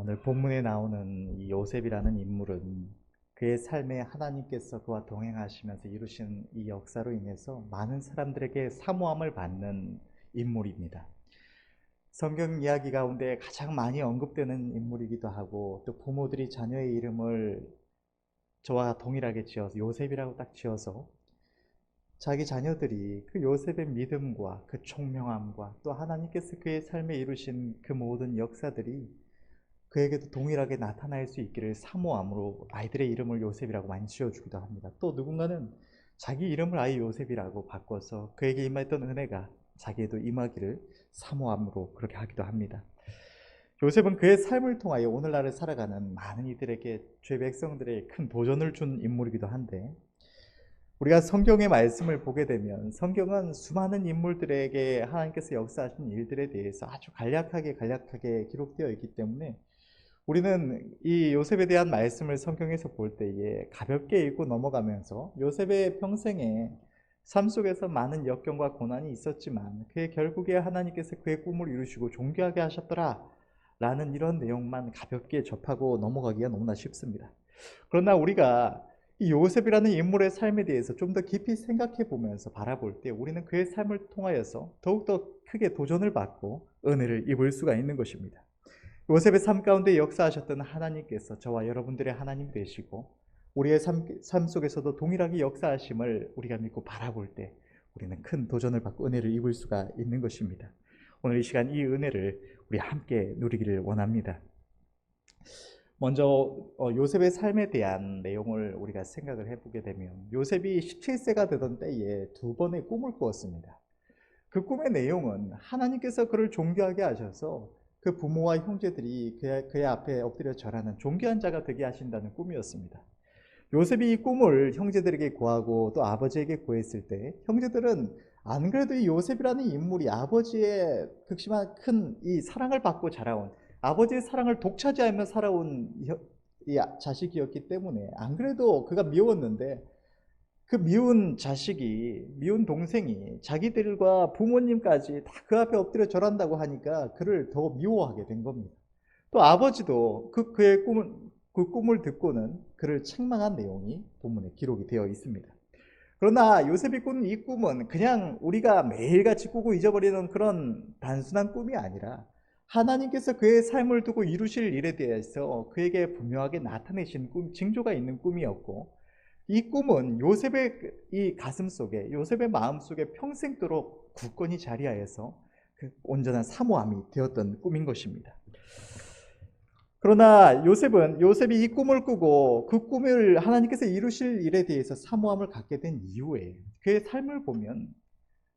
오늘 본문에 나오는 이 요셉이라는 인물은 그의 삶에 하나님께서 그와 동행하시면서 이루신 이 역사로 인해서 많은 사람들에게 사모함을 받는 인물입니다. 성경 이야기 가운데 가장 많이 언급되는 인물이기도 하고, 또 부모들이 자녀의 이름을 저와 동일하게 지어서 요셉이라고 딱 지어서 자기 자녀들이 그 요셉의 믿음과 그 총명함과 또 하나님께서 그의 삶에 이루신 그 모든 역사들이 그에게도 동일하게 나타날 수 있기를 사모함으로 아이들의 이름을 요셉이라고 많이 지어주기도 합니다. 또 누군가는 자기 이름을 아예 요셉이라고 바꿔서 그에게 임했던 은혜가 자기에도 임하기를 사모함으로 그렇게 하기도 합니다. 요셉은 그의 삶을 통하여 오늘날을 살아가는 많은 이들에게 죄 백성들의 큰 도전을 준 인물이기도 한데, 우리가 성경의 말씀을 보게 되면 성경은 수많은 인물들에게 하나님께서 역사하신 일들에 대해서 아주 간략하게 기록되어 있기 때문에 우리는 이 요셉에 대한 말씀을 성경에서 볼 때에 가볍게 읽고 넘어가면서 요셉의 평생에 삶 속에서 많은 역경과 고난이 있었지만 그의 결국에 하나님께서 그의 꿈을 이루시고 존귀하게 하셨더라 라는 이런 내용만 가볍게 접하고 넘어가기가 너무나 쉽습니다. 그러나 우리가 이 요셉이라는 인물의 삶에 대해서 좀 더 깊이 생각해 보면서 바라볼 때 우리는 그의 삶을 통하여서 더욱더 크게 도전을 받고 은혜를 입을 수가 있는 것입니다. 요셉의 삶 가운데 역사하셨던 하나님께서 저와 여러분들의 하나님 되시고 우리의 삶 속에서도 동일하게 역사하심을 우리가 믿고 바라볼 때 우리는 큰 도전을 받고 은혜를 입을 수가 있는 것입니다. 오늘 이 시간 이 은혜를 우리 함께 누리기를 원합니다. 먼저 요셉의 삶에 대한 내용을 우리가 생각을 해보게 되면 요셉이 17세가 되던 때에 두 번의 꿈을 꾸었습니다. 그 꿈의 내용은 하나님께서 그를 존귀하게 하셔서 그 부모와 형제들이 그의 앞에 엎드려 절하는 존귀한 자가 되게 하신다는 꿈이었습니다. 요셉이 이 꿈을 형제들에게 구하고 또 아버지에게 구했을 때 형제들은 안 그래도 이 요셉이라는 인물이 아버지의 극심한 큰 이 사랑을 받고 자라온, 아버지의 사랑을 독차지하며 살아온 이 자식이었기 때문에 안 그래도 그가 미웠는데, 그 미운 자식이, 미운 동생이 자기들과 부모님까지 다 그 앞에 엎드려 절한다고 하니까 그를 더 미워하게 된 겁니다. 또 아버지도 그 꿈을 듣고는 그를 책망한 내용이 본문에 기록이 되어 있습니다. 그러나 요셉이 꾼 이 꿈은 그냥 우리가 매일같이 꾸고 잊어버리는 그런 단순한 꿈이 아니라 하나님께서 그의 삶을 두고 이루실 일에 대해서 그에게 분명하게 나타내신 징조가 있는 꿈이었고, 이 꿈은 요셉의 이 가슴 속에, 요셉의 마음 속에 평생도록 굳건히 자리하여서 그 온전한 사모함이 되었던 꿈인 것입니다. 그러나 요셉이 이 꿈을 꾸고 그 꿈을 하나님께서 이루실 일에 대해서 사모함을 갖게 된 이후에 그의 삶을 보면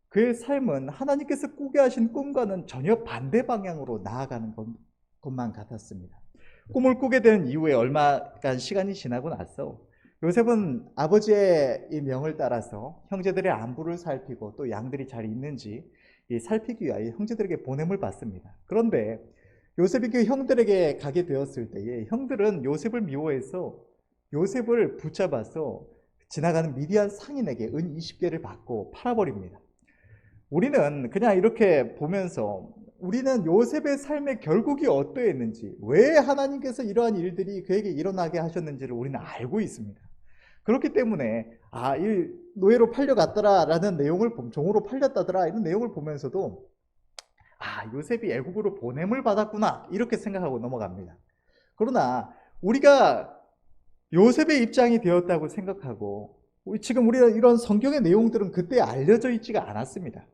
그의 삶은 하나님께서 꾸게 하신 꿈과는 전혀 반대 방향으로 나아가는 것만 같았습니다. 꿈을 꾸게 된 이후에 얼마간 시간이 지나고 나서 요셉은 아버지의 이 명을 따라서 형제들의 안부를 살피고 또 양들이 잘 있는지 살피기 위하여 형제들에게 보냄을 받습니다. 그런데 요셉이 그 형들에게 가게 되었을 때에 형들은 요셉을 미워해서 요셉을 붙잡아서 지나가는 미디안 상인에게 은 20개를 받고 팔아버립니다. 우리는 그냥 이렇게 보면서 우리는 요셉의 삶의 결국이 어떠했는지, 왜 하나님께서 이러한 일들이 그에게 일어나게 하셨는지를 우리는 알고 있습니다. 그렇기 때문에 이 노예로 팔려갔더라라는 내용을, 종으로 팔렸다더라 이런 내용을 보면서도 요셉이 애굽으로 보냄을 받았구나 이렇게 생각하고 넘어갑니다. 그러나 우리가 요셉의 입장이 되었다고 생각하고 지금 우리가 이런 성경의 내용들은 그때 알려져 있지가 않았습니다.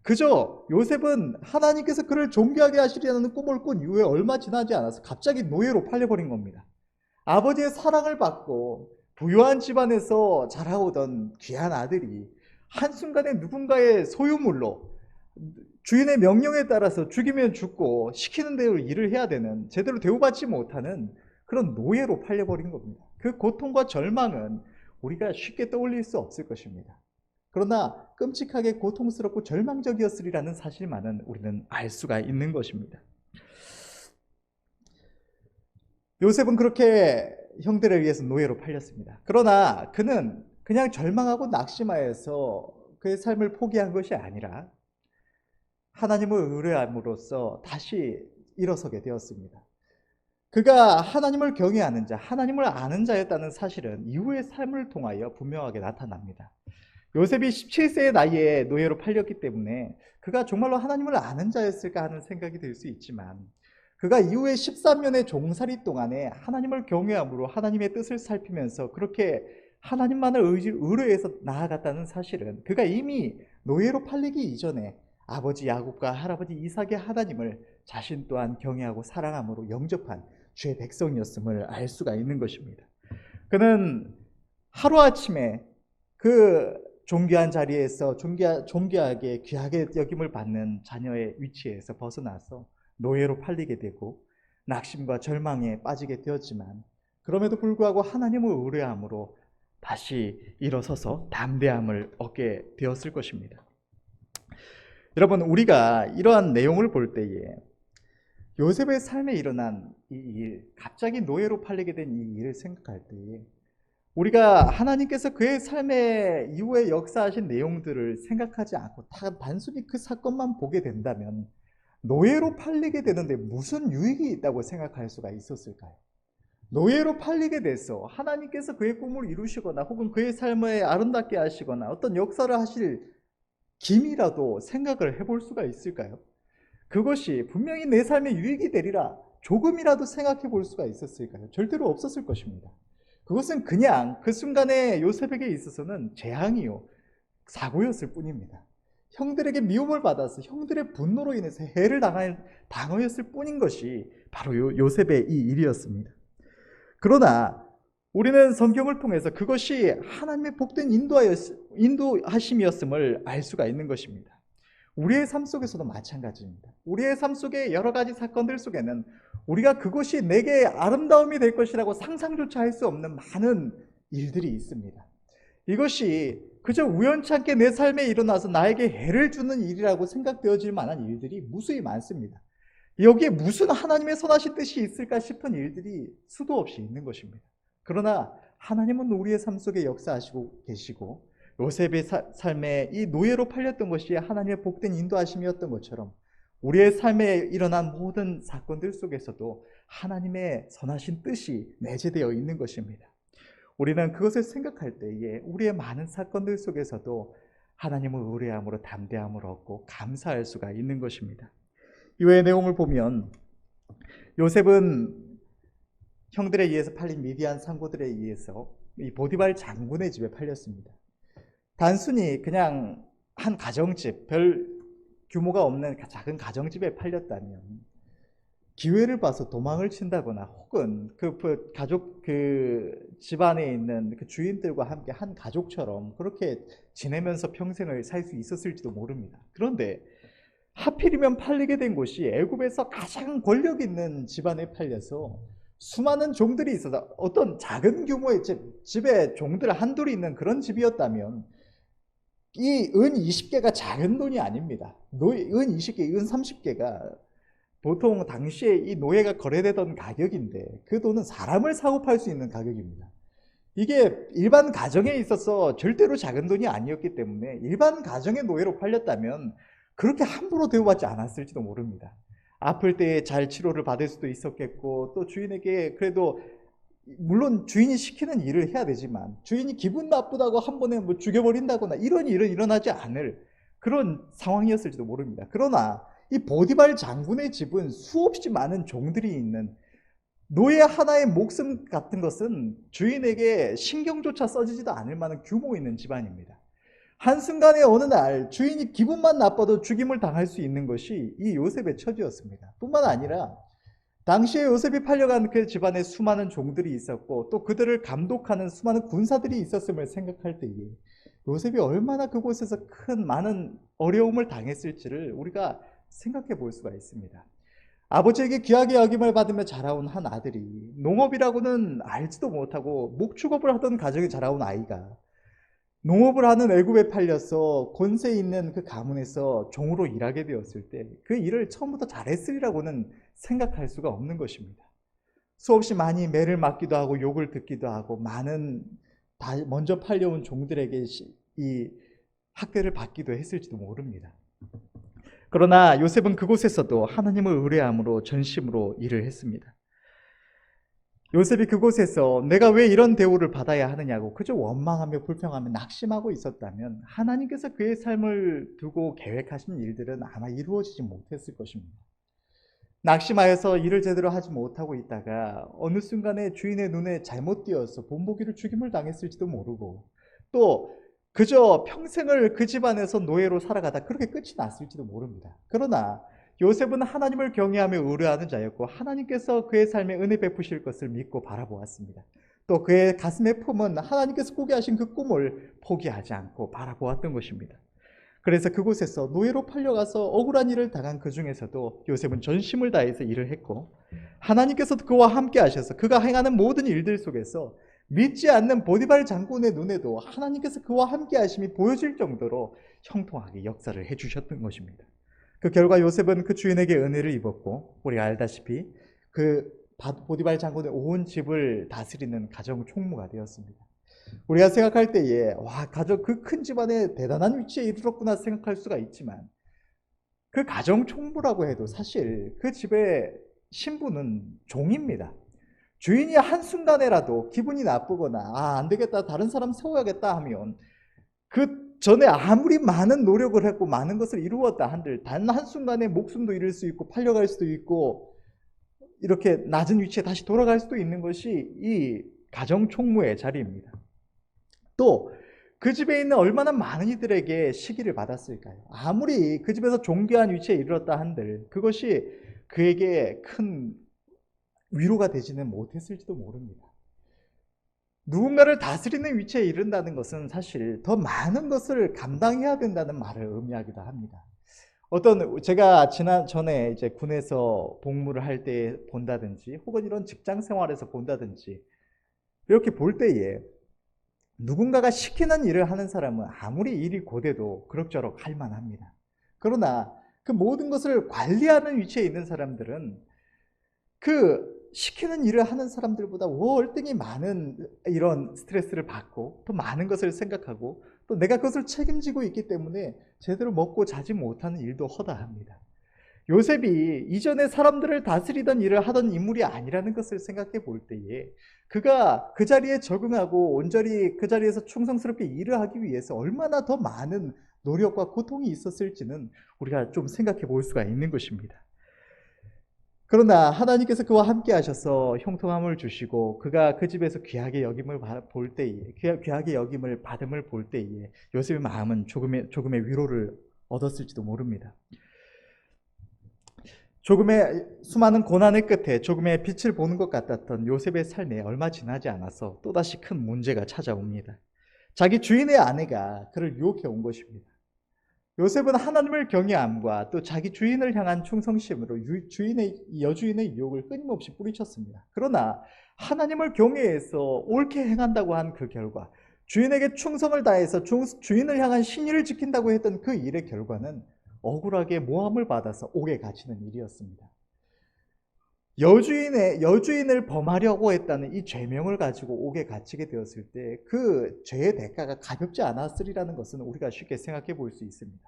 그저 요셉은 하나님께서 그를 존귀하게 하시려는 꿈을 꾼 이후에 얼마 지나지 않아서 갑자기 노예로 팔려버린 겁니다. 아버지의 사랑을 받고 부유한 집안에서 자라오던 귀한 아들이 한순간에 누군가의 소유물로 주인의 명령에 따라서 죽이면 죽고 시키는 대로 일을 해야 되는, 제대로 대우받지 못하는 그런 노예로 팔려버린 겁니다. 그 고통과 절망은 우리가 쉽게 떠올릴 수 없을 것입니다. 그러나 끔찍하게 고통스럽고 절망적이었으리라는 사실만은 우리는 알 수가 있는 것입니다. 요셉은 그렇게 형들에 의해서 노예로 팔렸습니다. 그러나 그는 그냥 절망하고 낙심하여서 그의 삶을 포기한 것이 아니라 하나님을 의뢰함으로써 다시 일어서게 되었습니다. 그가 하나님을 경외하는 자, 하나님을 아는 자였다는 사실은 이후의 삶을 통하여 분명하게 나타납니다. 요셉이 17세의 나이에 노예로 팔렸기 때문에 그가 정말로 하나님을 아는 자였을까 하는 생각이 들 수 있지만, 그가 이후에 13년의 종살이 동안에 하나님을 경외함으로 하나님의 뜻을 살피면서 그렇게 하나님만을 의뢰해서 나아갔다는 사실은, 그가 이미 노예로 팔리기 이전에 아버지 야곱과 할아버지 이삭의 하나님을 자신 또한 경외하고 사랑함으로 영접한 주의 백성이었음을 알 수가 있는 것입니다. 그는 하루아침에 그 존귀한 자리에서 존귀하게 귀하게 여김을 받는 자녀의 위치에서 벗어나서 노예로 팔리게 되고 낙심과 절망에 빠지게 되었지만, 그럼에도 불구하고 하나님을 의뢰함으로 다시 일어서서 담대함을 얻게 되었을 것입니다. 여러분, 우리가 이러한 내용을 볼 때에 요셉의 삶에 일어난 이 일, 갑자기 노예로 팔리게 된 이 일을 생각할 때에 우리가 하나님께서 그의 삶의 이후에 역사하신 내용들을 생각하지 않고 단순히 그 사건만 보게 된다면 노예로 팔리게 되는데 무슨 유익이 있다고 생각할 수가 있었을까요? 노예로 팔리게 돼서 하나님께서 그의 꿈을 이루시거나 혹은 그의 삶을 아름답게 하시거나 어떤 역사를 하실 김이라도 생각을 해볼 수가 있을까요? 그것이 분명히 내 삶에 유익이 되리라 조금이라도 생각해 볼 수가 있었을까요? 절대로 없었을 것입니다. 그것은 그냥 그 순간에 요셉에게 있어서는 재앙이요, 사고였을 뿐입니다. 형들에게 미움을 받아서 형들의 분노로 인해서 해를 당할 방어였을 뿐인 것이 바로 요셉의 이 일이었습니다. 그러나 우리는 성경을 통해서 그것이 하나님의 복된 인도하심이었음을 알 수가 있는 것입니다. 우리의 삶 속에서도 마찬가지입니다. 우리의 삶 속의 여러 가지 사건들 속에는 우리가 그것이 내게 아름다움이 될 것이라고 상상조차 할 수 없는 많은 일들이 있습니다. 이것이 그저 우연찮게 내 삶에 일어나서 나에게 해를 주는 일이라고 생각되어질 만한 일들이 무수히 많습니다. 여기에 무슨 하나님의 선하신 뜻이 있을까 싶은 일들이 수도 없이 있는 것입니다. 그러나 하나님은 우리의 삶 속에 역사하시고 계시고, 요셉의 삶에 이 노예로 팔렸던 것이 하나님의 복된 인도하심이었던 것처럼 우리의 삶에 일어난 모든 사건들 속에서도 하나님의 선하신 뜻이 내재되어 있는 것입니다. 우리는 그것을 생각할 때에 우리의 많은 사건들 속에서도 하나님을 의뢰함으로 담대함을 얻고 감사할 수가 있는 것입니다. 이외의 내용을 보면 요셉은 형들에 의해서 팔린 미디안 상고들에 의해서 이 보디발 장군의 집에 팔렸습니다. 단순히 그냥 한 가정집, 별 규모가 없는 작은 가정집에 팔렸다면 기회를 봐서 도망을 친다거나 혹은 그 가족 그 집안에 있는 그 주인들과 함께 한 가족처럼 그렇게 지내면서 평생을 살 수 있었을지도 모릅니다. 그런데 하필이면 팔리게 된 곳이 애굽에서 가장 권력 있는 집안에 팔려서 수많은 종들이 있어서 어떤 작은 규모의 집에 종들 한둘이 있는 그런 집이었다면 이 은 20개가 작은 돈이 아닙니다. 은 20개, 은 30개가 보통 당시에 이 노예가 거래되던 가격인데 그 돈은 사람을 사고 팔 수 있는 가격입니다. 이게 일반 가정에 있어서 절대로 작은 돈이 아니었기 때문에 일반 가정의 노예로 팔렸다면 그렇게 함부로 대우받지 않았을지도 모릅니다. 아플 때 잘 치료를 받을 수도 있었겠고, 또 주인에게 그래도 물론 주인이 시키는 일을 해야 되지만 주인이 기분 나쁘다고 한 번에 뭐 죽여버린다거나 이런 일은 일어나지 않을 그런 상황이었을지도 모릅니다. 그러나 이 보디발 장군의 집은 수없이 많은 종들이 있는 노예 하나의 목숨 같은 것은 주인에게 신경조차 써지지도 않을 만한 규모 있는 집안입니다. 한순간에 어느 날 주인이 기분만 나빠도 죽임을 당할 수 있는 것이 이 요셉의 처지였습니다. 뿐만 아니라 당시에 요셉이 팔려간 그 집안에 수많은 종들이 있었고 또 그들을 감독하는 수많은 군사들이 있었음을 생각할 때에 요셉이 얼마나 그곳에서 많은 어려움을 당했을지를 우리가 생각해 볼 수가 있습니다. 아버지에게 귀하게 여김을 받으며 자라온 한 아들이 농업이라고는 알지도 못하고 목축업을 하던 가정에 자라온 아이가 농업을 하는 애굽에 팔려서 권세 있는 그 가문에서 종으로 일하게 되었을 때 그 일을 처음부터 잘했으리라고는 생각할 수가 없는 것입니다. 수없이 많이 매를 맞기도 하고 욕을 듣기도 하고 많은 먼저 팔려온 종들에게 이 학대를 받기도 했을지도 모릅니다. 그러나 요셉은 그곳에서도 하나님을 의뢰함으로 전심으로 일을 했습니다. 요셉이 그곳에서 내가 왜 이런 대우를 받아야 하느냐고 그저 원망하며 불평하며 낙심하고 있었다면 하나님께서 그의 삶을 두고 계획하신 일들은 아마 이루어지지 못했을 것입니다. 낙심하여서 일을 제대로 하지 못하고 있다가 어느 순간에 주인의 눈에 잘못 띄어서 본보기로 죽임을 당했을지도 모르고 또 그저 평생을 그 집안에서 노예로 살아가다 그렇게 끝이 났을지도 모릅니다. 그러나 요셉은 하나님을 경외하며 의뢰하는 자였고 하나님께서 그의 삶에 은혜 베푸실 것을 믿고 바라보았습니다. 또 그의 가슴에 품은 하나님께서 꾸게 하신 그 꿈을 포기하지 않고 바라보았던 것입니다. 그래서 그곳에서 노예로 팔려가서 억울한 일을 당한 그 중에서도 요셉은 전심을 다해서 일을 했고 하나님께서도 그와 함께 하셔서 그가 행하는 모든 일들 속에서 믿지 않는 보디발 장군의 눈에도 하나님께서 그와 함께 하심이 보여질 정도로 형통하게 역사를 해주셨던 것입니다. 그 결과 요셉은 그 주인에게 은혜를 입었고 우리가 알다시피 그 보디발 장군의 온 집을 다스리는 가정 총무가 되었습니다. 우리가 생각할 때에 가족 그 큰 집안에 대단한 위치에 이르렀구나 생각할 수가 있지만 그 가정 총무라고 해도 사실 그 집의 신부는 종입니다. 주인이 한순간에라도 기분이 나쁘거나 안 되겠다 다른 사람 세워야겠다 하면 그 전에 아무리 많은 노력을 했고 많은 것을 이루었다 한들 단 한순간에 목숨도 잃을 수 있고 팔려갈 수도 있고 이렇게 낮은 위치에 다시 돌아갈 수도 있는 것이 이 가정 총무의 자리입니다. 또 그 집에 있는 얼마나 많은 이들에게 시기를 받았을까요? 아무리 그 집에서 존귀한 위치에 이르렀다 한들 그것이 그에게 큰 위로가 되지는 못했을지도 모릅니다. 누군가를 다스리는 위치에 이른다는 것은 사실 더 많은 것을 감당해야 된다는 말을 의미하기도 합니다. 제가 전에 이제 군에서 복무를 할 때 본다든지 혹은 이런 직장 생활에서 본다든지 이렇게 볼 때에 누군가가 시키는 일을 하는 사람은 아무리 일이 고돼도 그럭저럭 할 만합니다. 그러나 그 모든 것을 관리하는 위치에 있는 사람들은 그 시키는 일을 하는 사람들보다 월등히 많은 이런 스트레스를 받고 또 많은 것을 생각하고 또 내가 그것을 책임지고 있기 때문에 제대로 먹고 자지 못하는 일도 허다합니다. 요셉이 이전에 사람들을 다스리던 일을 하던 인물이 아니라는 것을 생각해 볼 때에 그가 그 자리에 적응하고 온전히 그 자리에서 충성스럽게 일을 하기 위해서 얼마나 더 많은 노력과 고통이 있었을지는 우리가 좀 생각해 볼 수가 있는 것입니다. 그러나 하나님께서 그와 함께 하셔서 형통함을 주시고 그가 그 집에서 귀하게 여김을 볼 때에 귀하게 여김을 받음을 볼 때에 요셉의 마음은 조금의 위로를 얻었을지도 모릅니다. 조금의 수많은 고난의 끝에 조금의 빛을 보는 것 같았던 요셉의 삶에 얼마 지나지 않아서 또다시 큰 문제가 찾아옵니다. 자기 주인의 아내가 그를 유혹해 온 것입니다. 요셉은 하나님을 경외함과 또 자기 주인을 향한 충성심으로 여주인의 유혹을 끊임없이 뿌리쳤습니다. 그러나 하나님을 경외해서 옳게 행한다고 한 그 결과 주인에게 충성을 다해서 주인을 향한 신의를 지킨다고 했던 그 일의 결과는 억울하게 모함을 받아서 옥에 갇히는 일이었습니다. 여주인을 범하려고 했다는 이 죄명을 가지고 옥에 갇히게 되었을 때 그 죄의 대가가 가볍지 않았으리라는 것은 우리가 쉽게 생각해 볼 수 있습니다.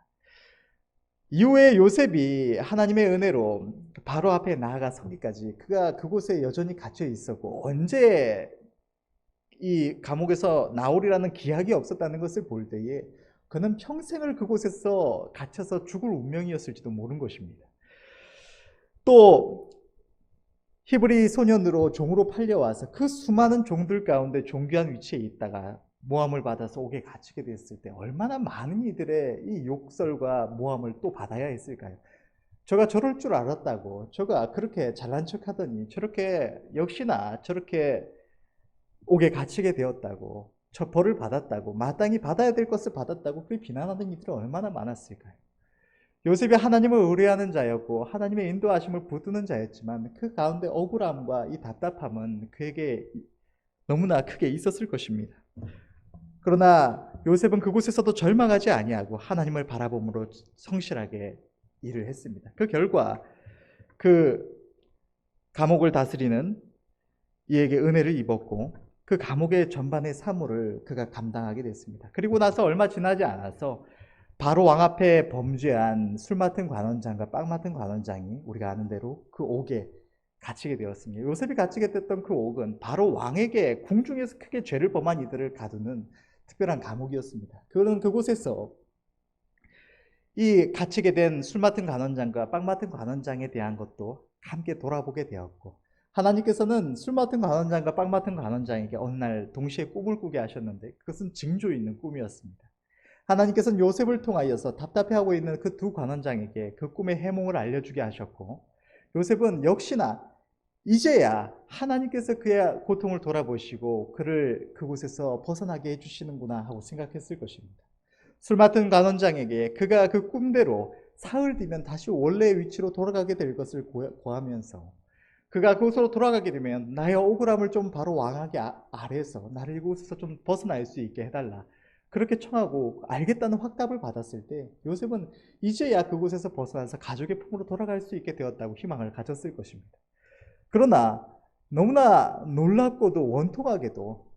이후에 요셉이 하나님의 은혜로 바로 앞에 나아가 서기까지 그가 그곳에 여전히 갇혀 있었고 언제 이 감옥에서 나오리라는 기약이 없었다는 것을 볼 때에 그는 평생을 그곳에서 갇혀서 죽을 운명이었을지도 모르는 것입니다. 또 히브리 소년으로 종으로 팔려와서 그 수많은 종들 가운데 존귀한 위치에 있다가 모함을 받아서 옥에 갇히게 됐을 때 얼마나 많은 이들의 이 욕설과 모함을 또 받아야 했을까요? 저가 저럴 줄 알았다고, 저가 그렇게 잘난 척하더니 저렇게 역시나 저렇게 옥에 갇히게 되었다고, 저 벌을 받았다고, 마땅히 받아야 될 것을 받았다고 그 비난하는 이들은 얼마나 많았을까요? 요셉이 하나님을 의뢰하는 자였고 하나님의 인도하심을 붙드는 자였지만 그 가운데 억울함과 이 답답함은 그에게 너무나 크게 있었을 것입니다. 그러나 요셉은 그곳에서도 절망하지 아니하고 하나님을 바라봄으로 성실하게 일을 했습니다. 그 결과 그 감옥을 다스리는 이에게 은혜를 입었고 그 감옥의 전반의 사물을 그가 감당하게 됐습니다. 그리고 나서 얼마 지나지 않아서 바로 왕 앞에 범죄한 술 맡은 관원장과 빵 맡은 관원장이 우리가 아는 대로 그 옥에 갇히게 되었습니다. 요셉이 갇히게 됐던 그 옥은 바로 왕에게 궁중에서 크게 죄를 범한 이들을 가두는 특별한 감옥이었습니다. 그는 그곳에서 이 갇히게 된 술 맡은 관원장과 빵 맡은 관원장에 대한 것도 함께 돌아보게 되었고, 하나님께서는 술 맡은 관원장과 빵 맡은 관원장에게 어느 날 동시에 꿈을 꾸게 하셨는데 그것은 징조 있는 꿈이었습니다. 하나님께서는 요셉을 통하여서 답답해하고 있는 그 두 관원장에게 그 꿈의 해몽을 알려주게 하셨고, 요셉은 역시나 이제야 하나님께서 그의 고통을 돌아보시고 그를 그곳에서 벗어나게 해주시는구나 하고 생각했을 것입니다. 술 맡은 관원장에게 그가 그 꿈대로 사흘 뒤면 다시 원래의 위치로 돌아가게 될 것을 고하면서, 그가 그곳으로 돌아가게 되면 나의 억울함을 좀 바로 왕에게 아래서 나를 이곳에서 좀 벗어날 수 있게 해달라, 그렇게 청하고 알겠다는 확답을 받았을 때 요셉은 이제야 그곳에서 벗어나서 가족의 품으로 돌아갈 수 있게 되었다고 희망을 가졌을 것입니다. 그러나 너무나 놀랍고도 원통하게도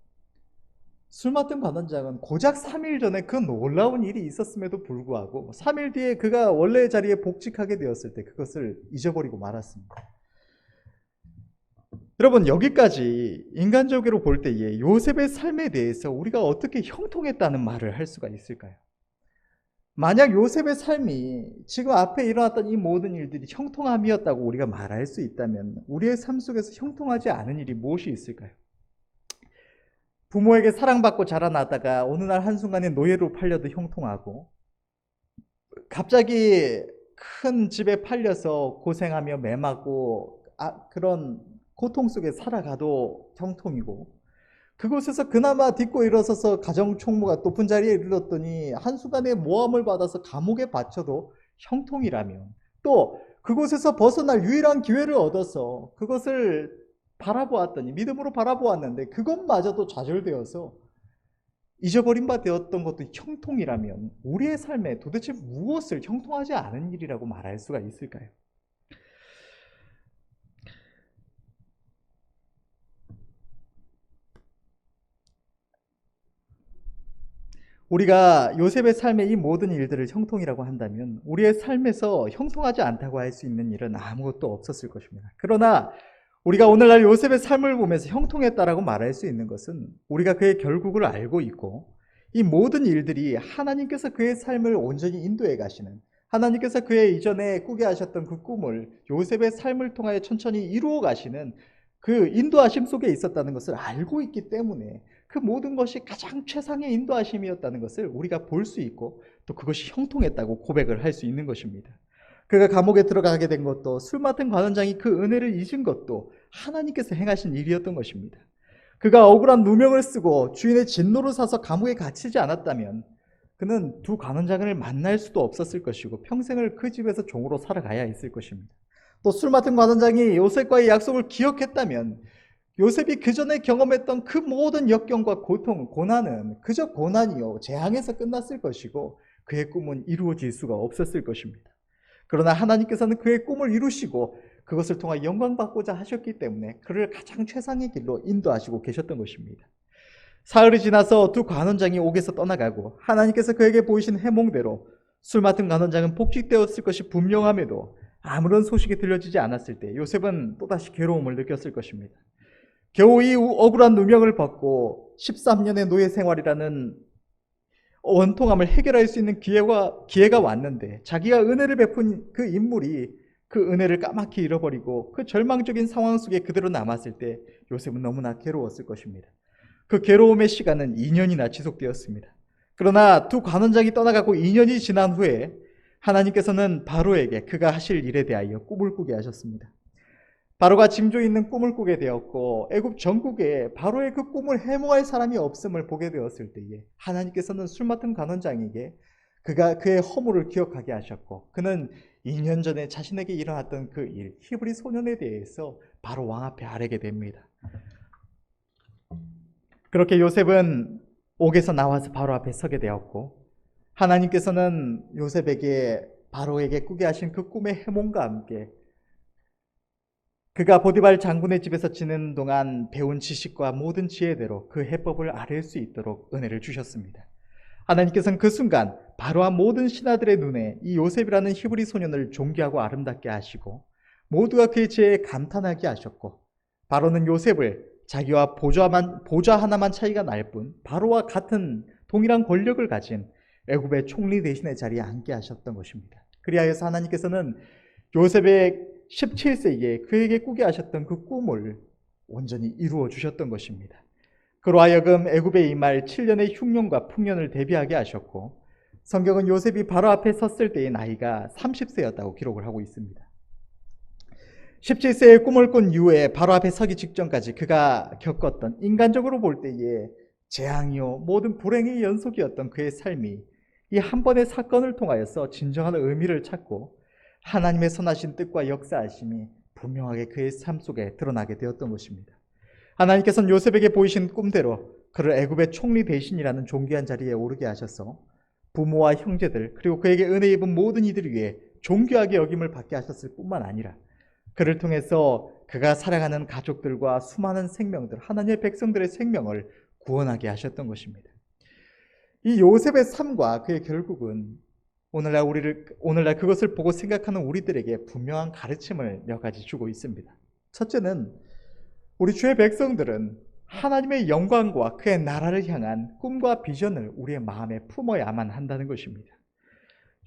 술 맡은 관원장은 고작 3일 전에 그 놀라운 일이 있었음에도 불구하고 3일 뒤에 그가 원래의 자리에 복직하게 되었을 때 그것을 잊어버리고 말았습니다. 여러분, 여기까지 인간적으로 볼 때에 요셉의 삶에 대해서 우리가 어떻게 형통했다는 말을 할 수가 있을까요? 만약 요셉의 삶이 지금 앞에 일어났던 이 모든 일들이 형통함이었다고 우리가 말할 수 있다면 우리의 삶 속에서 형통하지 않은 일이 무엇이 있을까요? 부모에게 사랑받고 자라나다가 어느 날 한순간에 노예로 팔려도 형통하고, 갑자기 큰 집에 팔려서 고생하며 매맞고 그런 고통 속에 살아가도 형통이고, 그곳에서 그나마 딛고 일어서서 가정 총무가 높은 자리에 이르렀더니 한순간에 모함을 받아서 감옥에 바쳐도 형통이라면, 또 그곳에서 벗어날 유일한 기회를 얻어서 그것을 바라보았더니 믿음으로 바라보았는데 그것마저도 좌절되어서 잊어버린 바 되었던 것도 형통이라면 우리의 삶에 도대체 무엇을 형통하지 않은 일이라고 말할 수가 있을까요? 우리가 요셉의 삶의 이 모든 일들을 형통이라고 한다면 우리의 삶에서 형통하지 않다고 할 수 있는 일은 아무것도 없었을 것입니다. 그러나 우리가 오늘날 요셉의 삶을 보면서 형통했다라고 말할 수 있는 것은 우리가 그의 결국을 알고 있고, 이 모든 일들이 하나님께서 그의 삶을 온전히 인도해 가시는, 하나님께서 그의 이전에 꾸게 하셨던 그 꿈을 요셉의 삶을 통하여 천천히 이루어 가시는 그 인도하심 속에 있었다는 것을 알고 있기 때문에 그 모든 것이 가장 최상의 인도하심이었다는 것을 우리가 볼 수 있고, 또 그것이 형통했다고 고백을 할 수 있는 것입니다. 그가 감옥에 들어가게 된 것도, 술 맡은 관원장이 그 은혜를 잊은 것도 하나님께서 행하신 일이었던 것입니다. 그가 억울한 누명을 쓰고 주인의 진노를 사서 감옥에 갇히지 않았다면 그는 두 관원장을 만날 수도 없었을 것이고 평생을 그 집에서 종으로 살아가야 했을 것입니다. 또 술 맡은 관원장이 요셉과의 약속을 기억했다면 요셉이 그 전에 경험했던 그 모든 역경과 고통, 고난은 그저 고난이요 재앙에서 끝났을 것이고 그의 꿈은 이루어질 수가 없었을 것입니다. 그러나 하나님께서는 그의 꿈을 이루시고 그것을 통해 영광받고자 하셨기 때문에 그를 가장 최상의 길로 인도하시고 계셨던 것입니다. 사흘이 지나서 두 관원장이 옥에서 떠나가고 하나님께서 그에게 보이신 해몽대로 술 맡은 관원장은 복직되었을 것이 분명함에도 아무런 소식이 들려지지 않았을 때 요셉은 또다시 괴로움을 느꼈을 것입니다. 겨우 이 억울한 누명을 벗고 13년의 노예 생활이라는 원통함을 해결할 수 있는 기회가 왔는데 자기가 은혜를 베푼 그 인물이 그 은혜를 까맣게 잃어버리고 그 절망적인 상황 속에 그대로 남았을 때 요셉은 너무나 괴로웠을 것입니다. 그 괴로움의 시간은 2년이나 지속되었습니다. 그러나 두 관원장이 떠나가고 2년이 지난 후에 하나님께서는 바로에게 그가 하실 일에 대하여 꿈을 꾸게 하셨습니다. 바로가 징조 있는 꿈을 꾸게 되었고 애굽 전국에 바로의 그 꿈을 해몽할 사람이 없음을 보게 되었을 때에 하나님께서는 술 맡은 관원장에게 그의 허물을 기억하게 하셨고 그는 2년 전에 자신에게 일어났던 그 일, 히브리 소년에 대해서 바로 왕 앞에 아뢰게 됩니다. 그렇게 요셉은 옥에서 나와서 바로 앞에 서게 되었고 하나님께서는 요셉에게 바로에게 꾸게 하신 그 꿈의 해몽과 함께 그가 보디발 장군의 집에서 지내는 동안 배운 지식과 모든 지혜대로 그 해법을 아뢰 수 있도록 은혜를 주셨습니다. 하나님께서는 그 순간 바로와 모든 신하들의 눈에 이 요셉이라는 히브리 소년을 존귀하고 아름답게 하시고 모두가 그의 지혜에 감탄하게 하셨고, 바로는 요셉을 자기와 보좌 하나만 차이가 날 뿐 바로와 같은 동일한 권력을 가진 애굽의 총리 대신의 자리에 앉게 하셨던 것입니다. 그리하여서 하나님께서는 요셉의 17세기에 그에게 꾸게 하셨던 그 꿈을 온전히 이루어 주셨던 것입니다. 그로 하여금 애굽에 임할 7년의 흉년과 풍년을 대비하게 하셨고, 성경은 요셉이 바로 앞에 섰을 때의 나이가 30세였다고 기록을 하고 있습니다. 17세의 꿈을 꾼 이후에 바로 앞에 서기 직전까지 그가 겪었던, 인간적으로 볼 때의 재앙이요 모든 불행의 연속이었던 그의 삶이 이 한 번의 사건을 통하여서 진정한 의미를 찾고 하나님의 선하신 뜻과 역사하심이 분명하게 그의 삶 속에 드러나게 되었던 것입니다. 하나님께서는 요셉에게 보이신 꿈대로 그를 애굽의 총리 대신이라는 존귀한 자리에 오르게 하셔서 부모와 형제들, 그리고 그에게 은혜 입은 모든 이들 위해 존귀하게 여김을 받게 하셨을 뿐만 아니라 그를 통해서 그가 사랑하는 가족들과 수많은 생명들, 하나님의 백성들의 생명을 구원하게 하셨던 것입니다. 이 요셉의 삶과 그의 결국은 오늘날 그것을 보고 생각하는 우리들에게 분명한 가르침을 몇 가지 주고 있습니다. 첫째는 우리 주의 백성들은 하나님의 영광과 그의 나라를 향한 꿈과 비전을 우리의 마음에 품어야만 한다는 것입니다.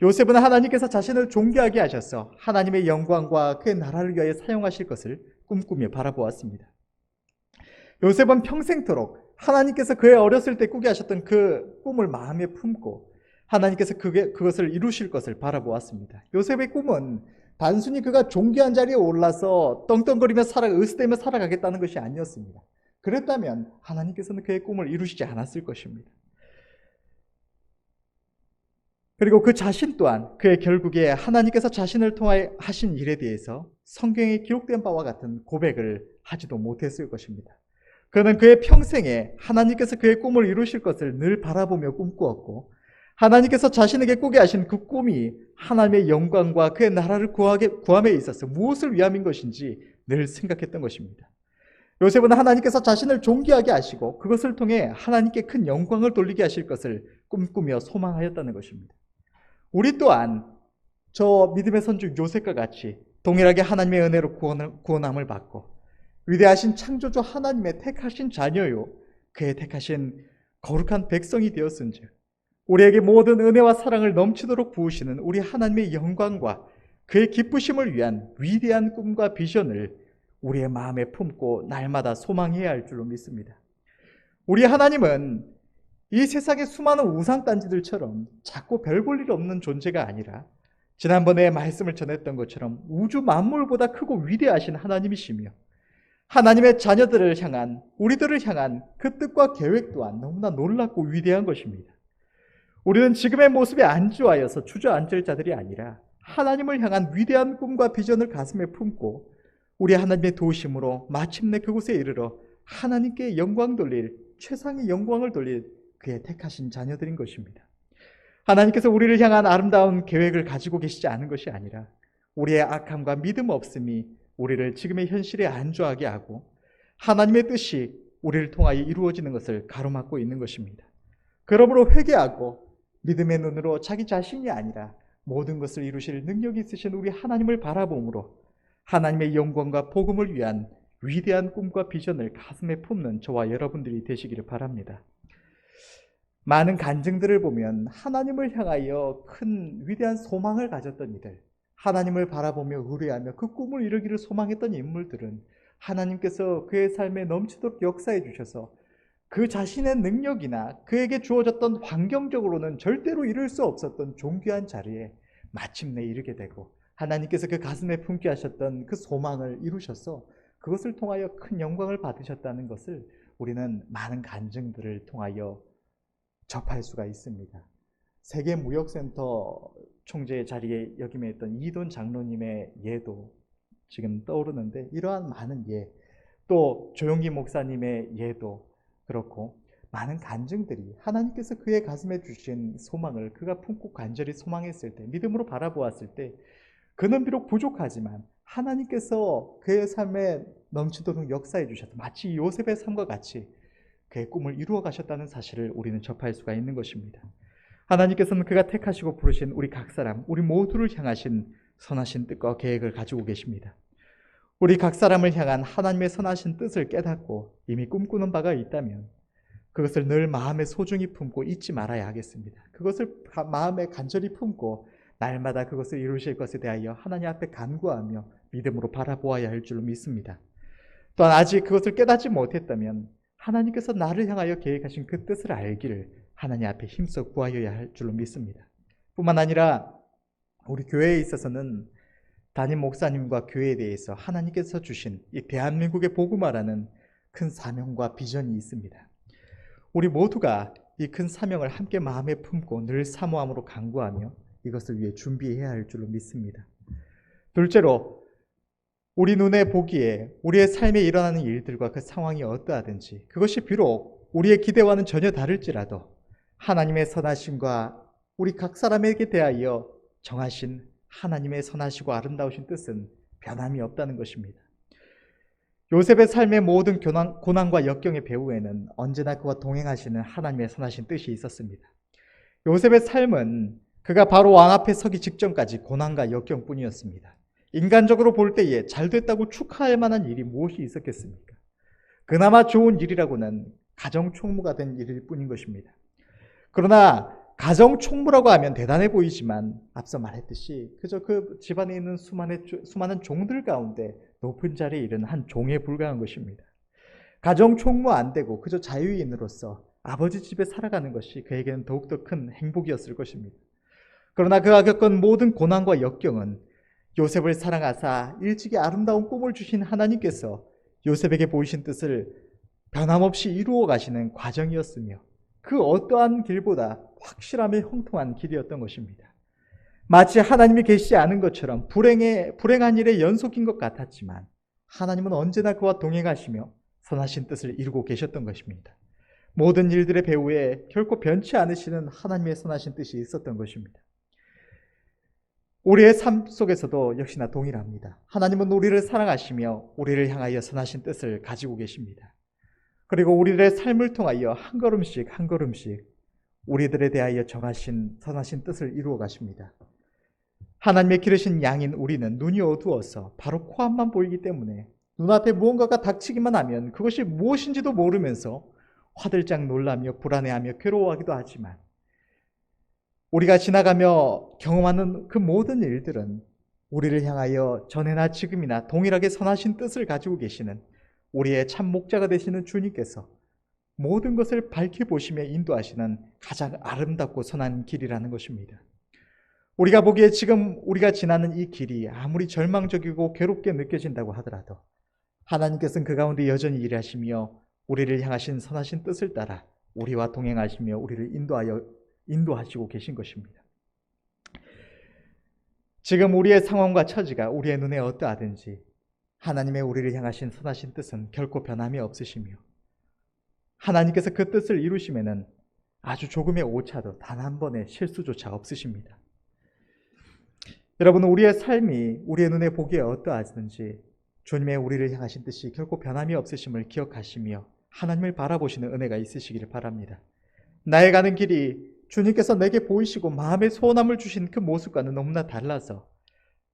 요셉은 하나님께서 자신을 존귀하게 하셔서 하나님의 영광과 그의 나라를 위하여 사용하실 것을 꿈꾸며 바라보았습니다. 요셉은 평생토록 하나님께서 그의 어렸을 때 꾸게 하셨던 그 꿈을 마음에 품고 하나님께서 그것을 이루실 것을 바라보았습니다. 요셉의 꿈은 단순히 그가 존귀한 자리에 올라서 떵떵거리며 으스대며 살아가겠다는 것이 아니었습니다. 그랬다면 하나님께서는 그의 꿈을 이루시지 않았을 것입니다. 그리고 그 자신 또한 그의 결국에 하나님께서 자신을 통하여 하신 일에 대해서 성경에 기록된 바와 같은 고백을 하지도 못했을 것입니다. 그는 그의 평생에 하나님께서 그의 꿈을 이루실 것을 늘 바라보며 꿈꾸었고, 하나님께서 자신에게 꾸게 하신 그 꿈이 하나님의 영광과 그의 나라를 구함에 있어서 무엇을 위함인 것인지 늘 생각했던 것입니다. 요셉은 하나님께서 자신을 존귀하게 하시고 그것을 통해 하나님께 큰 영광을 돌리게 하실 것을 꿈꾸며 소망하였다는 것입니다. 우리 또한 저 믿음의 선주 요셉과 같이 동일하게 하나님의 은혜로 구원함을 받고 위대하신 창조주 하나님의 택하신 자녀요 그의 택하신 거룩한 백성이 되었은즉 우리에게 모든 은혜와 사랑을 넘치도록 부으시는 우리 하나님의 영광과 그의 기쁘심을 위한 위대한 꿈과 비전을 우리의 마음에 품고 날마다 소망해야 할 줄로 믿습니다. 우리 하나님은 이 세상의 수많은 우상단지들처럼 작고 별 볼 일 없는 존재가 아니라 지난번에 말씀을 전했던 것처럼 우주 만물보다 크고 위대하신 하나님이시며 하나님의 자녀들을 향한, 우리들을 향한 그 뜻과 계획 또한 너무나 놀랍고 위대한 것입니다. 우리는 지금의 모습에 안주하여서 주저앉을 자들이 아니라 하나님을 향한 위대한 꿈과 비전을 가슴에 품고 우리 하나님의 도우심으로 마침내 그곳에 이르러 하나님께 영광 돌릴, 최상의 영광을 돌릴 그의 택하신 자녀들인 것입니다. 하나님께서 우리를 향한 아름다운 계획을 가지고 계시지 않은 것이 아니라 우리의 악함과 믿음 없음이 우리를 지금의 현실에 안주하게 하고 하나님의 뜻이 우리를 통하여 이루어지는 것을 가로막고 있는 것입니다. 그러므로 회개하고 믿음의 눈으로 자기 자신이 아니라 모든 것을 이루실 능력이 있으신 우리 하나님을 바라봄으로 하나님의 영광과 복음을 위한 위대한 꿈과 비전을 가슴에 품는 저와 여러분들이 되시기를 바랍니다. 많은 간증들을 보면 하나님을 향하여 큰 위대한 소망을 가졌던 이들, 하나님을 바라보며 의뢰하며 그 꿈을 이루기를 소망했던 인물들은 하나님께서 그의 삶에 넘치도록 역사해 주셔서 그 자신의 능력이나 그에게 주어졌던 환경적으로는 절대로 이룰 수 없었던 존귀한 자리에 마침내 이르게 되고 하나님께서 그 가슴에 품게 하셨던 그 소망을 이루셔서 그것을 통하여 큰 영광을 받으셨다는 것을 우리는 많은 간증들을 통하여 접할 수가 있습니다. 세계무역센터 총재의 자리에 역임했던 이돈 장로님의 예도 지금 떠오르는데 이러한 많은 예, 또 조용기 목사님의 예도 그렇고 많은 간증들이 하나님께서 그의 가슴에 주신 소망을 그가 품고 간절히 소망했을 때, 믿음으로 바라보았을 때 그는 비록 부족하지만 하나님께서 그의 삶에 넘치도록 역사해 주셨다. 마치 요셉의 삶과 같이 그의 꿈을 이루어 가셨다는 사실을 우리는 접할 수가 있는 것입니다. 하나님께서는 그가 택하시고 부르신 우리 각 사람, 우리 모두를 향하신 선하신 뜻과 계획을 가지고 계십니다. 우리 각 사람을 향한 하나님의 선하신 뜻을 깨닫고 이미 꿈꾸는 바가 있다면 그것을 늘 마음에 소중히 품고 잊지 말아야 하겠습니다. 그것을 마음에 간절히 품고 날마다 그것을 이루실 것에 대하여 하나님 앞에 간구하며 믿음으로 바라보아야 할 줄로 믿습니다. 또한 아직 그것을 깨닫지 못했다면 하나님께서 나를 향하여 계획하신 그 뜻을 알기를 하나님 앞에 힘써 구하여야 할 줄로 믿습니다. 뿐만 아니라 우리 교회에 있어서는 담임 목사님과 교회에 대해서 하나님께서 주신 이 대한민국의 복음화라는 큰 사명과 비전이 있습니다. 우리 모두가 이 큰 사명을 함께 마음에 품고 늘 사모함으로 간구하며 이것을 위해 준비해야 할 줄로 믿습니다. 둘째로 우리 눈에 보기에 우리의 삶에 일어나는 일들과 그 상황이 어떠하든지 그것이 비록 우리의 기대와는 전혀 다를지라도 하나님의 선하심과 우리 각 사람에게 대하여 정하신 하나님의 선하시고 아름다우신 뜻은 변함이 없다는 것입니다. 요셉의 삶의 모든 고난과 역경의 배후에는 언제나 그와 동행하시는 하나님의 선하신 뜻이 있었습니다. 요셉의 삶은 그가 바로 왕 앞에 서기 직전까지 고난과 역경뿐이었습니다. 인간적으로 볼 때에 잘됐다고 축하할 만한 일이 무엇이 있었겠습니까? 그나마 좋은 일이라고는 가정총무가 된 일일 뿐인 것입니다. 그러나 가정총무라고 하면 대단해 보이지만 앞서 말했듯이 그저 그 집안에 있는 수많은 종들 가운데 높은 자리에 이른 한 종에 불과한 것입니다. 가정총무 안 되고 그저 자유인으로서 아버지 집에 살아가는 것이 그에게는 더욱더 큰 행복이었을 것입니다. 그러나 그가 겪은 모든 고난과 역경은 요셉을 사랑하사 일찍이 아름다운 꿈을 주신 하나님께서 요셉에게 보이신 뜻을 변함없이 이루어 가시는 과정이었으며 그 어떠한 길보다 확실함에 형통한 길이었던 것입니다. 마치 하나님이 계시지 않은 것처럼 불행한 일의 연속인 것 같았지만 하나님은 언제나 그와 동행하시며 선하신 뜻을 이루고 계셨던 것입니다. 모든 일들의 배후에 결코 변치 않으시는 하나님의 선하신 뜻이 있었던 것입니다. 우리의 삶 속에서도 역시나 동일합니다. 하나님은 우리를 사랑하시며 우리를 향하여 선하신 뜻을 가지고 계십니다. 그리고 우리들의 삶을 통하여 한 걸음씩 한 걸음씩 우리들에 대하여 정하신 선하신 뜻을 이루어 가십니다. 하나님의 기르신 양인 우리는 눈이 어두워서 바로 코앞만 보이기 때문에 눈앞에 무언가가 닥치기만 하면 그것이 무엇인지도 모르면서 화들짝 놀라며 불안해하며 괴로워하기도 하지만 우리가 지나가며 경험하는 그 모든 일들은 우리를 향하여 전에나 지금이나 동일하게 선하신 뜻을 가지고 계시는 우리의 참 목자가 되시는 주님께서 모든 것을 밝혀보시며 인도하시는 가장 아름답고 선한 길이라는 것입니다. 우리가 보기에 지금 우리가 지나는 이 길이 아무리 절망적이고 괴롭게 느껴진다고 하더라도 하나님께서는 그 가운데 여전히 일하시며 우리를 향하신 선하신 뜻을 따라 우리와 동행하시며 우리를 인도하시고 계신 것입니다. 지금 우리의 상황과 처지가 우리의 눈에 어떠하든지 하나님의 우리를 향하신 선하신 뜻은 결코 변함이 없으시며 하나님께서 그 뜻을 이루시면은 아주 조금의 오차도 단 한 번의 실수조차 없으십니다. 여러분, 우리의 삶이 우리의 눈에 보기에 어떠하든지 주님의 우리를 향하신 뜻이 결코 변함이 없으심을 기억하시며 하나님을 바라보시는 은혜가 있으시기를 바랍니다. 나의 가는 길이 주님께서 내게 보이시고 마음의 소원함을 주신 그 모습과는 너무나 달라서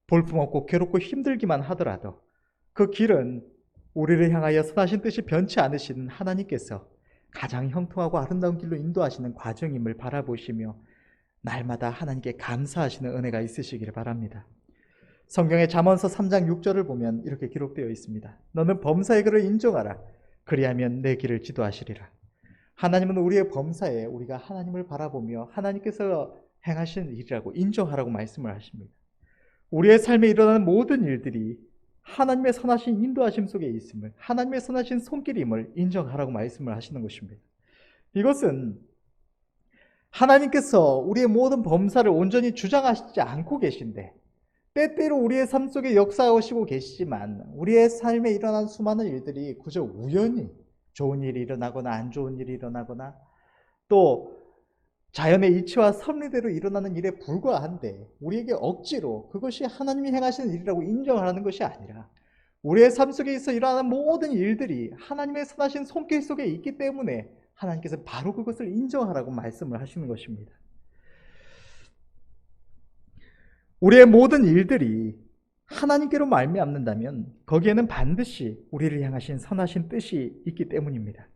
볼품없고 괴롭고 힘들기만 하더라도 그 길은 우리를 향하여 선하신 뜻이 변치 않으시는 하나님께서 가장 형통하고 아름다운 길로 인도하시는 과정임을 바라보시며 날마다 하나님께 감사하시는 은혜가 있으시기를 바랍니다. 성경의 잠언서 3장 6절을 보면 이렇게 기록되어 있습니다. 너는 범사의 그를 인정하라. 그리하면 내 길을 지도하시리라. 하나님은 우리의 범사에 우리가 하나님을 바라보며 하나님께서 행하신 일이라고 인정하라고 말씀을 하십니다. 우리의 삶에 일어나는 모든 일들이 하나님의 선하신 인도하심 속에 있음을, 하나님의 선하신 손길임을 인정하라고 말씀을 하시는 것입니다. 이것은 하나님께서 우리의 모든 범사를 온전히 주장하시지 않고 계신데 때때로 우리의 삶 속에 역사하시고 계시지만 우리의 삶에 일어난 수많은 일들이 그저 우연히 좋은 일이 일어나거나 안 좋은 일이 일어나거나 또 자연의 이치와 섭리대로 일어나는 일에 불과한데 우리에게 억지로 그것이 하나님이 행하시는 일이라고 인정하라는 것이 아니라 우리의 삶 속에 있어 일어나는 모든 일들이 하나님의 선하신 손길 속에 있기 때문에 하나님께서 바로 그것을 인정하라고 말씀을 하시는 것입니다. 우리의 모든 일들이 하나님께로 말미암는다면 거기에는 반드시 우리를 향하신 선하신 뜻이 있기 때문입니다.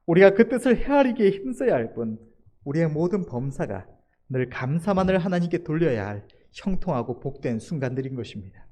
우리가 그 뜻을 헤아리기에 힘써야 할 뿐 우리의 모든 범사가 늘 감사만을 하나님께 돌려야 할 형통하고 복된 순간들인 것입니다.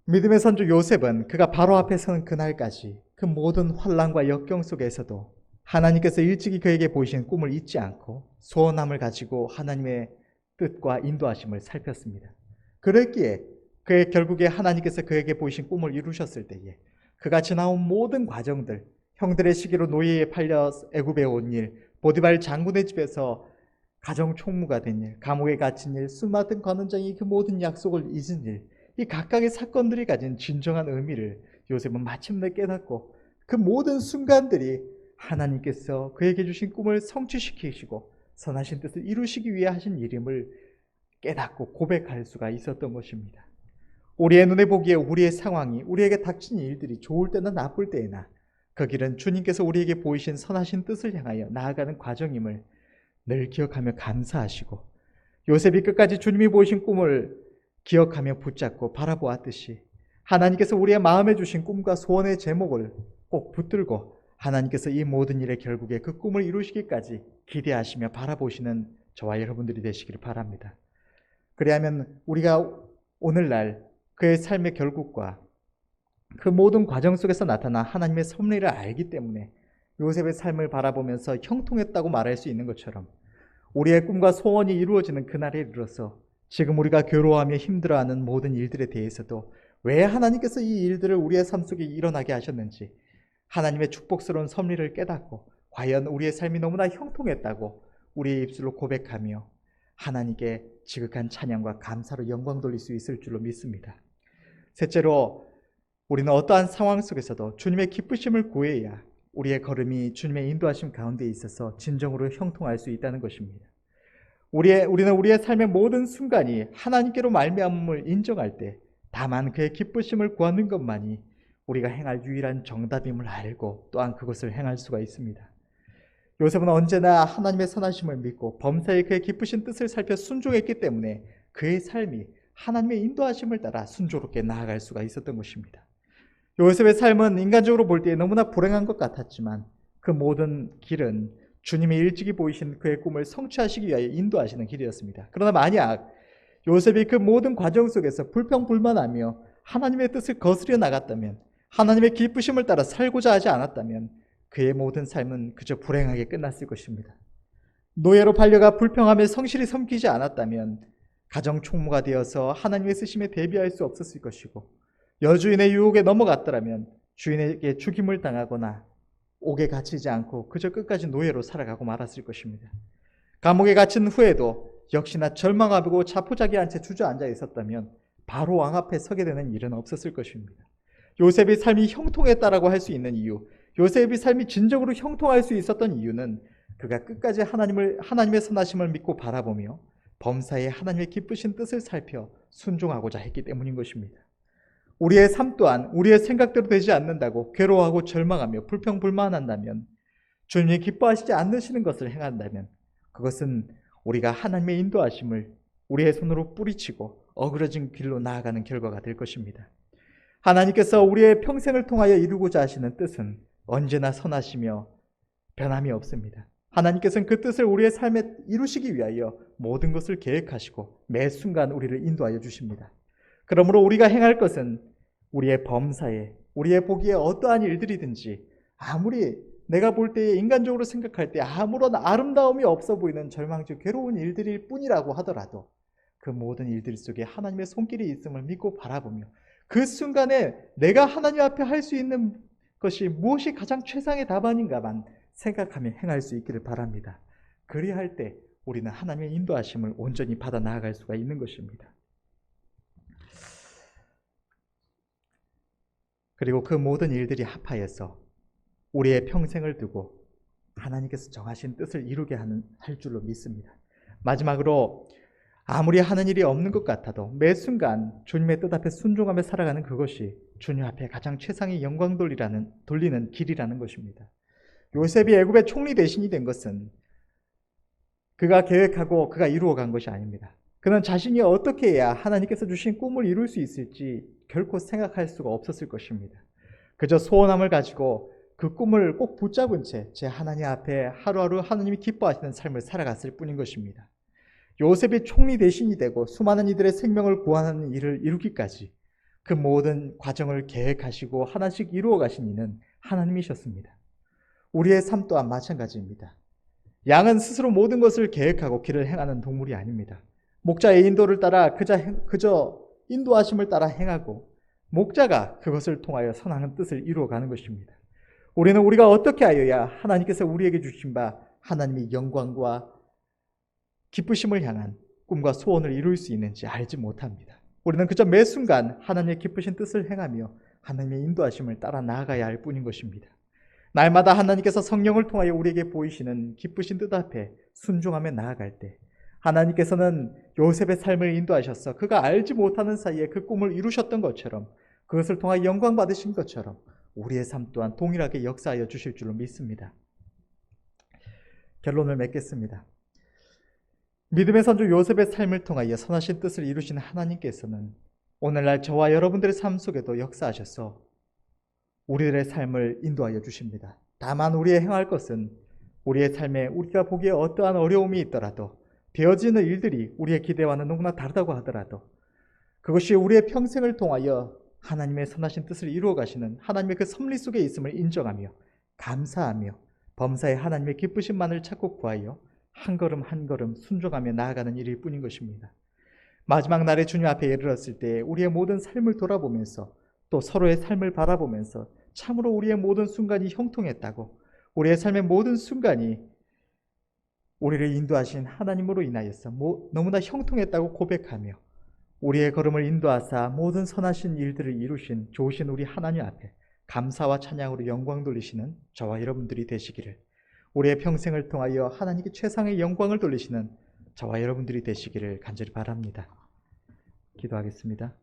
믿음의 선조 요셉은 그가 바로 앞에 서는 그날까지 그 모든 환난과 역경 속에서도 하나님께서 일찍이 그에게 보이신 꿈을 잊지 않고 소원함을 가지고 하나님의 뜻과 인도하심을 살폈습니다. 그랬기에 그의 결국에 하나님께서 그에게 보이신 꿈을 이루셨을 때에 그가 지나온 모든 과정들, 형들의 시기로 노예에 팔려 애굽에 온 일, 보디발 장군의 집에서 가정 총무가 된 일, 감옥에 갇힌 일, 수많은 관원장이 그 모든 약속을 잊은 일, 이 각각의 사건들이 가진 진정한 의미를 요셉은 마침내 깨닫고 그 모든 순간들이 하나님께서 그에게 주신 꿈을 성취시키시고 선하신 뜻을 이루시기 위해 하신 일임을 깨닫고 고백할 수가 있었던 것입니다. 우리의 눈에 보기에 우리의 상황이, 우리에게 닥친 일들이 좋을 때나 나쁠 때에나 그 길은 주님께서 우리에게 보이신 선하신 뜻을 향하여 나아가는 과정임을 늘 기억하며 감사하시고, 요셉이 끝까지 주님이 보이신 꿈을 기억하며 붙잡고 바라보았듯이 하나님께서 우리의 마음에 주신 꿈과 소원의 제목을 꼭 붙들고 하나님께서 이 모든 일의 결국에 그 꿈을 이루시기까지 기대하시며 바라보시는 저와 여러분들이 되시기를 바랍니다. 그리하면 우리가 오늘날 그의 삶의 결국과 그 모든 과정 속에서 나타난 하나님의 섭리를 알기 때문에 요셉의 삶을 바라보면서 형통했다고 말할 수 있는 것처럼 우리의 꿈과 소원이 이루어지는 그날에 이르러서 지금 우리가 괴로워하며 힘들어하는 모든 일들에 대해서도 왜 하나님께서 이 일들을 우리의 삶 속에 일어나게 하셨는지 하나님의 축복스러운 섭리를 깨닫고 과연 우리의 삶이 너무나 형통했다고 우리의 입술로 고백하며 하나님께 지극한 찬양과 감사로 영광 돌릴 수 있을 줄로 믿습니다. 셋째로, 우리는 어떠한 상황 속에서도 주님의 기쁘심을 구해야 우리의 걸음이 주님의 인도하심 가운데 있어서 진정으로 형통할 수 있다는 것입니다. 우리는 우리의 삶의 모든 순간이 하나님께로 말미암음을 인정할 때 다만 그의 기쁘심을 구하는 것만이 우리가 행할 유일한 정답임을 알고 또한 그것을 행할 수가 있습니다. 요셉은 언제나 하나님의 선하심을 믿고 범사에 그의 기쁘신 뜻을 살펴 순종했기 때문에 그의 삶이 하나님의 인도하심을 따라 순조롭게 나아갈 수가 있었던 것입니다. 요셉의 삶은 인간적으로 볼 때 너무나 불행한 것 같았지만 그 모든 길은 주님이 일찍이 보이신 그의 꿈을 성취하시기 위하여 인도하시는 길이었습니다. 그러나 만약 요셉이 그 모든 과정 속에서 불평불만하며 하나님의 뜻을 거스려 나갔다면, 하나님의 기쁘심을 따라 살고자 하지 않았다면 그의 모든 삶은 그저 불행하게 끝났을 것입니다. 노예로 팔려가 불평하며 성실히 섬기지 않았다면 가정 총무가 되어서 하나님의 쓰심에 대비할 수 없었을 것이고, 여주인의 유혹에 넘어갔더라면 주인에게 죽임을 당하거나 옥에 갇히지 않고 그저 끝까지 노예로 살아가고 말았을 것입니다. 감옥에 갇힌 후에도 역시나 절망하고 자포자기한 채 주저앉아 있었다면 바로 왕 앞에 서게 되는 일은 없었을 것입니다. 요셉의 삶이 형통했다라고 할 수 있는 이유, 요셉의 삶이 진정으로 형통할 수 있었던 이유는 그가 끝까지 하나님의 선하심을 믿고 바라보며 범사에 하나님의 기쁘신 뜻을 살펴 순종하고자 했기 때문인 것입니다. 우리의 삶 또한 우리의 생각대로 되지 않는다고 괴로워하고 절망하며 불평불만한다면, 주님이 기뻐하시지 않으시는 것을 행한다면 그것은 우리가 하나님의 인도하심을 우리의 손으로 뿌리치고 어그러진 길로 나아가는 결과가 될 것입니다. 하나님께서 우리의 평생을 통하여 이루고자 하시는 뜻은 언제나 선하시며 변함이 없습니다. 하나님께서는 그 뜻을 우리의 삶에 이루시기 위하여 모든 것을 계획하시고 매 순간 우리를 인도하여 주십니다. 그러므로 우리가 행할 것은 우리의 범사에, 우리의 보기에 어떠한 일들이든지 아무리 내가 볼 때에 인간적으로 생각할 때 아무런 아름다움이 없어 보이는 절망적 괴로운 일들일 뿐이라고 하더라도 그 모든 일들 속에 하나님의 손길이 있음을 믿고 바라보며 그 순간에 내가 하나님 앞에 할 수 있는 것이 무엇이 가장 최상의 답안인가만 생각하며 행할 수 있기를 바랍니다. 그리할 때 우리는 하나님의 인도하심을 온전히 받아 나아갈 수가 있는 것입니다. 그리고 그 모든 일들이 합하여서 우리의 평생을 두고 하나님께서 정하신 뜻을 이루게 할 줄로 믿습니다. 마지막으로 아무리 하는 일이 없는 것 같아도 매 순간 주님의 뜻 앞에 순종하며 살아가는 그것이 주님 앞에 가장 최상의 영광 돌리는 길이라는 것입니다. 요셉이 애굽의 총리 대신이 된 것은 그가 계획하고 그가 이루어간 것이 아닙니다. 그는 자신이 어떻게 해야 하나님께서 주신 꿈을 이룰 수 있을지 결코 생각할 수가 없었을 것입니다. 그저 소원함을 가지고 그 꿈을 꼭 붙잡은 채 제 하나님 앞에 하루하루 하나님이 기뻐하시는 삶을 살아갔을 뿐인 것입니다. 요셉이 총리 대신이 되고 수많은 이들의 생명을 구하는 일을 이루기까지 그 모든 과정을 계획하시고 하나씩 이루어 가신 이는 하나님이셨습니다. 우리의 삶 또한 마찬가지입니다. 양은 스스로 모든 것을 계획하고 길을 행하는 동물이 아닙니다. 목자의 인도를 따라 그저 인도하심을 따라 행하고 목자가 그것을 통하여 선하는 뜻을 이루어가는 것입니다. 우리는 우리가 어떻게 하여야 하나님께서 우리에게 주신 바 하나님의 영광과 기쁘심을 향한 꿈과 소원을 이룰 수 있는지 알지 못합니다. 우리는 그저 매 순간 하나님의 기쁘신 뜻을 행하며 하나님의 인도하심을 따라 나아가야 할 뿐인 것입니다. 날마다 하나님께서 성령을 통하여 우리에게 보이시는 기쁘신 뜻 앞에 순종하며 나아갈 때 하나님께서는 요셉의 삶을 인도하셔서 그가 알지 못하는 사이에 그 꿈을 이루셨던 것처럼 그것을 통하여 영광 받으신 것처럼 우리의 삶 또한 동일하게 역사하여 주실 줄로 믿습니다. 결론을 맺겠습니다. 믿음의 선조 요셉의 삶을 통하여 선하신 뜻을 이루신 하나님께서는 오늘날 저와 여러분들의 삶 속에도 역사하셔서 우리들의 삶을 인도하여 주십니다. 다만 우리의 행할 것은 우리의 삶에 우리가 보기에 어떠한 어려움이 있더라도 되어지는 일들이 우리의 기대와는 너무나 다르다고 하더라도 그것이 우리의 평생을 통하여 하나님의 선하신 뜻을 이루어 가시는 하나님의 그 섭리 속에 있음을 인정하며 감사하며 범사에 하나님의 기쁘심만을 찾고 구하여 한 걸음 한 걸음 순종하며 나아가는 일일 뿐인 것입니다. 마지막 날에 주님 앞에 이르렀을 때 우리의 모든 삶을 돌아보면서 또 서로의 삶을 바라보면서 참으로 우리의 모든 순간이 형통했다고 우리의 삶의 모든 순간이 우리를 인도하신 하나님으로 인하여서 너무나 형통했다고 고백하며 우리의 걸음을 인도하사 모든 선하신 일들을 이루신 좋으신 우리 하나님 앞에 감사와 찬양으로 영광 돌리시는 저와 여러분들이 되시기를, 우리의 평생을 통하여 하나님께 최상의 영광을 돌리시는 저와 여러분들이 되시기를 간절히 바랍니다. 기도하겠습니다.